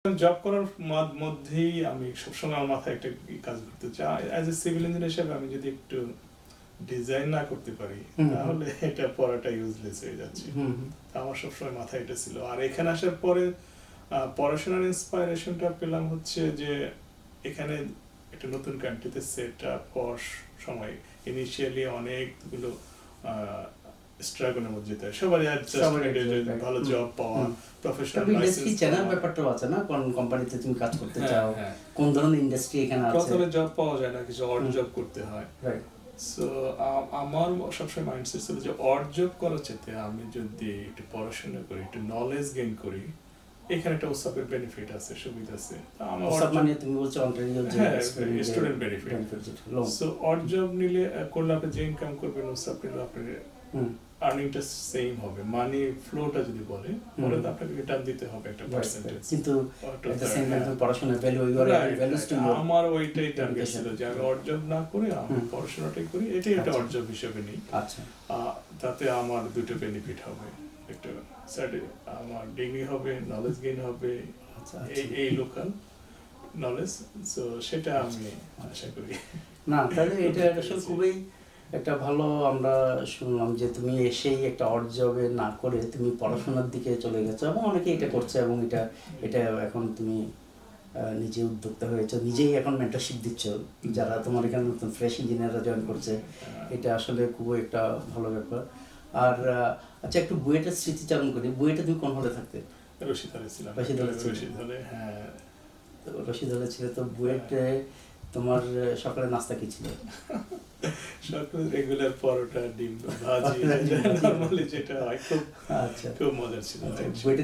Job করার মধ্যেই আমি সবসময় আমার মাথায় একটা কাজ করতে চাই, অ্যাজ এ সিভিল ইঞ্জিনিয়ার হিসেবে আমি যদি একটু ডিজাইন না করতে পারি তাহলে এটা পড়াটা ইউজলেস হয়ে যাচ্ছে। আমার সবসময় মাথায় এটা ছিল। আর এখানে আসার পরে পড়াশোনার ইন্সপাইরেশনটা পেলাম হচ্ছে যে এখানে একটা নতুন কান্ট্রিতে সেট আপ হওয়ার সময় ইনিশিয়ালি অনেকগুলো স্ট্রাগলের মধ্যে যেতে হয়। সবারই ভালো জব পাওয়া, প্রফেশনাল লাইসেন্স চেনার ব্যাপারটা আছে না, কোন কোম্পানিতে তুমি কাজ করতে চাও, কোন ধরনের ইন্ডাস্ট্রি এখানে আছে। প্রথমে জব পাওয়া যায় না, কিছু অড জব করতে হয়। রাইট। সো আমার সবসময় মাইন্ডসেট ছিল যে অড জব করার চেয়ে আমি যদি একটু পড়াশোনা করি, একটু নলেজ গেইন করি, এখানে একটা ওসাপের বেনিফিট আছে, সুবিধা আছে। ওসাপ মানে তুমি বলছো অন্টারিও যে student benefit. So odd job নিলে করলে আপনি যে ইনকাম করবেন, ওসাপ নিলে আপনার আর্নিংটা সেম হবে। মানি ফ্লোটা যদি বলে তাহলে আপনাকে রিটার্ন দিতে হবে একটা পার্সেন্টেজ। কিন্তু পড়াশোনার ভ্যালু আমার ওইটাই টার্গেট ছিল যে আমি অড জব না করে আমি পড়াশোনাটাই করি, এটাই একটা অড জব হিসেবে নিই। আচ্ছা, তাতে আমার দুটো বেনিফিট হবে, একটা আমার ডিগ্রি হবে, নলেজ গেইন হবে, এই লোকাল নলেজ। সো সেটা আমি আশা করি। না তাহলে এটা আসলে খুবই একটা ভালো। আমরা শুনলাম যে তুমি এসেই একটা অড জবে না করে তুমি পড়াশোনার দিকে চলে গেছো, এবং অনেকে এটা করছে, এবং এটা এখন তুমি নিজে উদ্যোক্তা হয়েছো, নিজেই এখন মেন্টরশিপ দিচ্ছ যারা তোমার এখানে নতুন ফ্রেশ ইঞ্জিনিয়াররা জয়েন করছে। এটা আসলে খুবই একটা ভালো ব্যাপার। আর আচ্ছা, একটু বুয়েটের স্মৃতিচারণ করি। বুয়েটে তুমি কোন হলে থাকতে? রশিদ হলে ছিলাম। হ্যাঁ, রশিদ হলে ছিল। তো বুয়েটে তোমার সকালে নাস্তা কি ছিল? সকালে রেগুলার পরোটা, ডিম ভাজি, নরমালি যেটা হয়, খুব মজার ছিল।